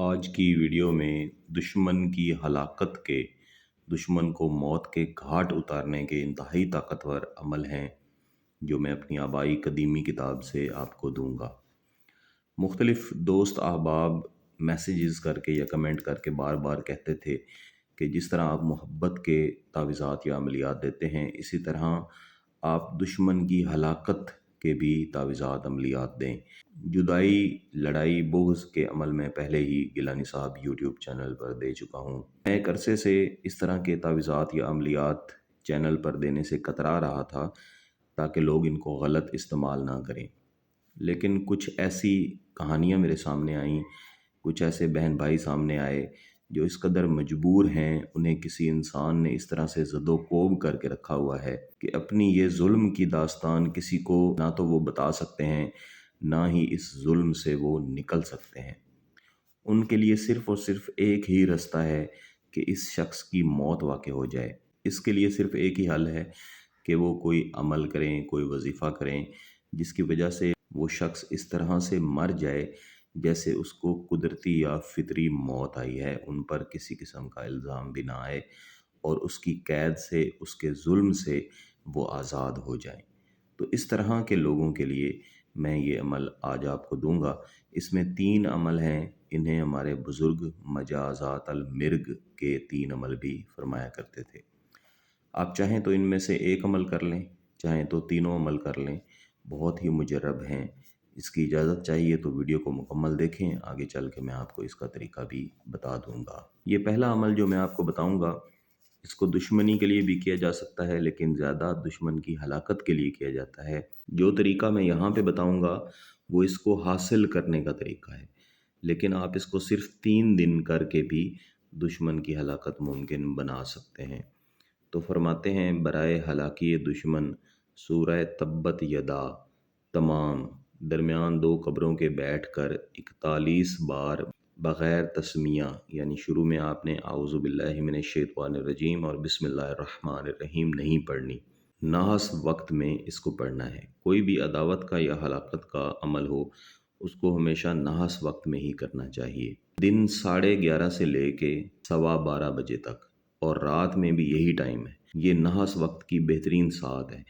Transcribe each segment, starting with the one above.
آج کی ویڈیو میں دشمن کی ہلاکت کے دشمن کو موت کے گھاٹ اتارنے کے انتہائی طاقتور عمل ہیں جو میں اپنی آبائی قدیمی کتاب سے آپ کو دوں گا۔ مختلف دوست احباب میسیجز کر کے یا کمنٹ کر کے بار بار کہتے تھے کہ جس طرح آپ محبت کے تعویذات یا عملیات دیتے ہیں اسی طرح آپ دشمن کی ہلاکت کے بھی تعویذات عملیات دیں۔ جدائی، لڑائی، بغض کے عمل میں پہلے ہی گیلانی صاحب یوٹیوب چینل پر دے چکا ہوں۔ میں ایک عرصے سے اس طرح کے تعویذات یا عملیات چینل پر دینے سے کترا رہا تھا تاکہ لوگ ان کو غلط استعمال نہ کریں، لیکن کچھ ایسی کہانیاں میرے سامنے آئیں، کچھ ایسے بہن بھائی سامنے آئے جو اس قدر مجبور ہیں، انہیں کسی انسان نے اس طرح سے زد و کوب کر کے رکھا ہوا ہے کہ اپنی یہ ظلم کی داستان کسی کو نہ تو وہ بتا سکتے ہیں نہ ہی اس ظلم سے وہ نکل سکتے ہیں۔ ان کے لیے صرف اور صرف ایک ہی رستہ ہے کہ اس شخص کی موت واقع ہو جائے۔ اس کے لیے صرف ایک ہی حل ہے کہ وہ کوئی عمل کریں، کوئی وظیفہ کریں جس کی وجہ سے وہ شخص اس طرح سے مر جائے جیسے اس کو قدرتی یا فطری موت آئی ہے، ان پر کسی قسم کا الزام بھی نہ آئے اور اس کی قید سے، اس کے ظلم سے وہ آزاد ہو جائیں۔ تو اس طرح کے لوگوں کے لیے میں یہ عمل آج آپ کو دوں گا۔ اس میں 3 عمل ہیں، انہیں ہمارے بزرگ مجازات المرگ کے 3 عمل بھی فرمایا کرتے تھے۔ آپ چاہیں تو ان میں سے ایک عمل کر لیں، چاہیں تو تینوں عمل کر لیں، بہت ہی مجرب ہیں۔ اس کی اجازت چاہیے تو ویڈیو کو مکمل دیکھیں، آگے چل کے میں آپ کو اس کا طریقہ بھی بتا دوں گا۔ یہ پہلا عمل جو میں آپ کو بتاؤں گا اس کو دشمنی کے لیے بھی کیا جا سکتا ہے، لیکن زیادہ دشمن کی ہلاکت کے لیے کیا جاتا ہے۔ جو طریقہ میں یہاں پہ بتاؤں گا وہ اس کو حاصل کرنے کا طریقہ ہے، لیکن آپ اس کو صرف 3 دن کر کے بھی دشمن کی ہلاکت ممکن بنا سکتے ہیں۔ تو فرماتے ہیں برائے ہلاکی دشمن سورہ تبت یدا تمام درمیان 2 قبروں کے بیٹھ کر 41 بار بغیر تسمیہ، یعنی شروع میں آپ نے اعوذ باللہ من الشیطان الرجیم اور بسم اللہ الرحمن الرحیم نہیں پڑھنی، ناحس وقت میں اس کو پڑھنا ہے۔ کوئی بھی عداوت کا یا ہلاکت کا عمل ہو اس کو ہمیشہ ناحس وقت میں ہی کرنا چاہیے، دن 11:30 سے لے کے 12:15 بجے تک، اور رات میں بھی یہی ٹائم ہے۔ یہ نحس وقت کی بہترین ساعت ہے،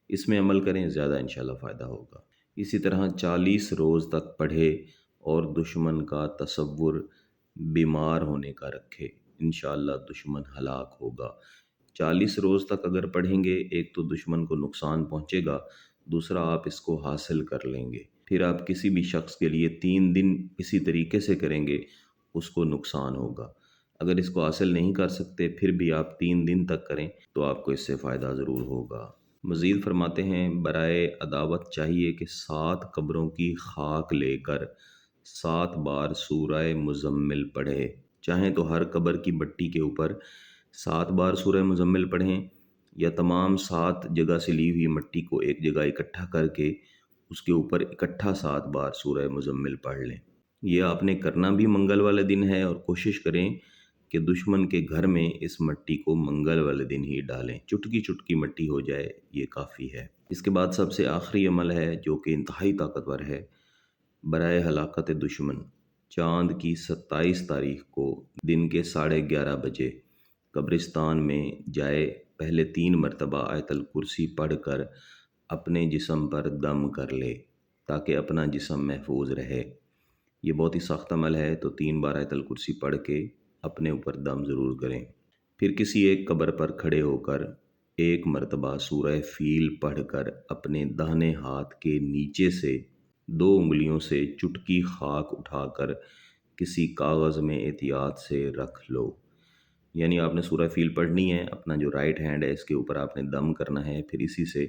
اس میں عمل کریں، زیادہ انشاءاللہ فائدہ ہوگا۔ اسی طرح 40 روز تک پڑھے اور دشمن کا تصور بیمار ہونے کا رکھے، انشاءاللہ دشمن ہلاک ہوگا۔ 40 روز تک اگر پڑھیں گے، ایک تو دشمن کو نقصان پہنچے گا، دوسرا آپ اس کو حاصل کر لیں گے۔ پھر آپ کسی بھی شخص کے لیے 3 دن اسی طریقے سے کریں گے، اس کو نقصان ہوگا۔ اگر اس کو حاصل نہیں کر سکتے پھر بھی آپ 3 دن تک کریں تو آپ کو اس سے فائدہ ضرور ہوگا۔ مزید فرماتے ہیں برائے عداوت چاہیے کہ 7 قبروں کی خاک لے کر 7 بار سورہ مزمل پڑھے، چاہیں تو ہر قبر کی مٹی کے اوپر 7 بار سورہ مزمل پڑھیں یا تمام 7 جگہ سے لی ہوئی مٹی کو ایک جگہ اکٹھا کر کے اس کے اوپر اکٹھا 7 بار سورہ مزمل پڑھ لیں۔ یہ آپ نے کرنا بھی منگل والے دن ہے، اور کوشش کریں کہ دشمن کے گھر میں اس مٹی کو منگل والے دن ہی ڈالیں، چٹکی چٹکی مٹی ہو جائے یہ کافی ہے۔ اس کے بعد سب سے آخری عمل ہے جو کہ انتہائی طاقتور ہے، برائے ہلاکت دشمن چاند کی 27 تاریخ کو دن کے 11:30 بجے قبرستان میں جائے، پہلے 3 مرتبہ آیت الکرسی پڑھ کر اپنے جسم پر دم کر لے تاکہ اپنا جسم محفوظ رہے۔ یہ بہت ہی سخت عمل ہے، تو 3 بار آیت الکرسی پڑھ کے اپنے اوپر دم ضرور کریں۔ پھر کسی ایک قبر پر کھڑے ہو کر 1 مرتبہ سورہ فیل پڑھ کر اپنے داہنے ہاتھ کے نیچے سے 2 انگلیوں سے چٹکی خاک اٹھا کر کسی کاغذ میں احتیاط سے رکھ لو۔ یعنی آپ نے سورہ فیل پڑھنی ہے، اپنا جو رائٹ ہینڈ ہے اس کے اوپر آپ نے دم کرنا ہے، پھر اسی سے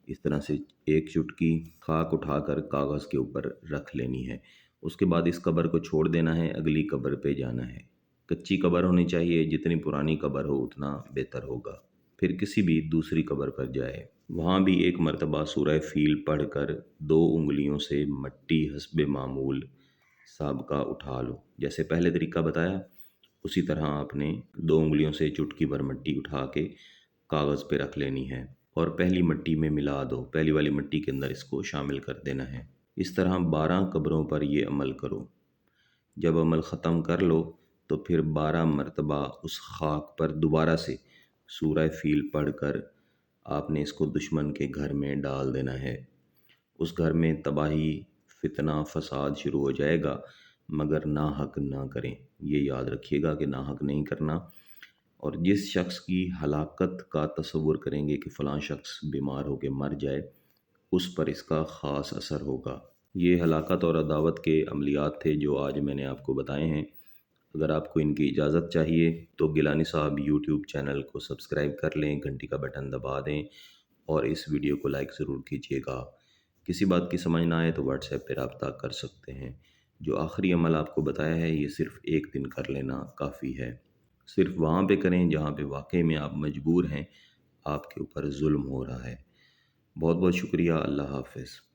اس طرح سے ایک چٹکی خاک اٹھا کر کاغذ کے اوپر رکھ لینی ہے۔ اس کے بعد اس قبر کو چھوڑ دینا ہے، اگلی قبر پہ جانا ہے۔ کچی قبر ہونی چاہیے، جتنی پرانی قبر ہو اتنا بہتر ہوگا۔ پھر کسی بھی دوسری قبر پر جائے، وہاں بھی 1 مرتبہ سورہ فیل پڑھ کر 2 انگلیوں سے مٹی حسب معمول سابقہ اٹھا لو۔ جیسے پہلے طریقہ بتایا اسی طرح آپ نے 2 انگلیوں سے چٹکی بھر مٹی اٹھا کے کاغذ پہ رکھ لینی ہے اور پہلی مٹی میں ملا دو، پہلی والی مٹی کے اندر اس کو شامل کر دینا ہے۔ اس طرح 12 قبروں پر یہ عمل کرو۔ جب عمل ختم کر لو تو پھر 12 مرتبہ اس خاک پر دوبارہ سے سورہ فیل پڑھ کر آپ نے اس کو دشمن کے گھر میں ڈال دینا ہے۔ اس گھر میں تباہی، فتنہ، فساد شروع ہو جائے گا، مگر ناحق نہ کریں۔ یہ یاد رکھیے گا کہ ناحق نہیں کرنا۔ اور جس شخص کی ہلاکت کا تصور کریں گے کہ فلاں شخص بیمار ہو کے مر جائے، اس پر اس کا خاص اثر ہوگا۔ یہ ہلاکت اور عداوت کے عملیات تھے جو آج میں نے آپ کو بتائے ہیں۔ اگر آپ کو ان کی اجازت چاہیے تو گیلانی صاحب یوٹیوب چینل کو سبسکرائب کر لیں، گھنٹی کا بٹن دبا دیں اور اس ویڈیو کو لائک ضرور کیجیے گا۔ کسی بات کی سمجھ نہ آئے تو واٹس ایپ پہ رابطہ کر سکتے ہیں۔ جو آخری عمل آپ کو بتایا ہے یہ صرف ایک دن کر لینا کافی ہے۔ صرف وہاں پہ کریں جہاں پہ واقعی میں آپ مجبور ہیں، آپ کے اوپر ظلم ہو رہا ہے۔ بہت بہت شکریہ۔ اللہ حافظ۔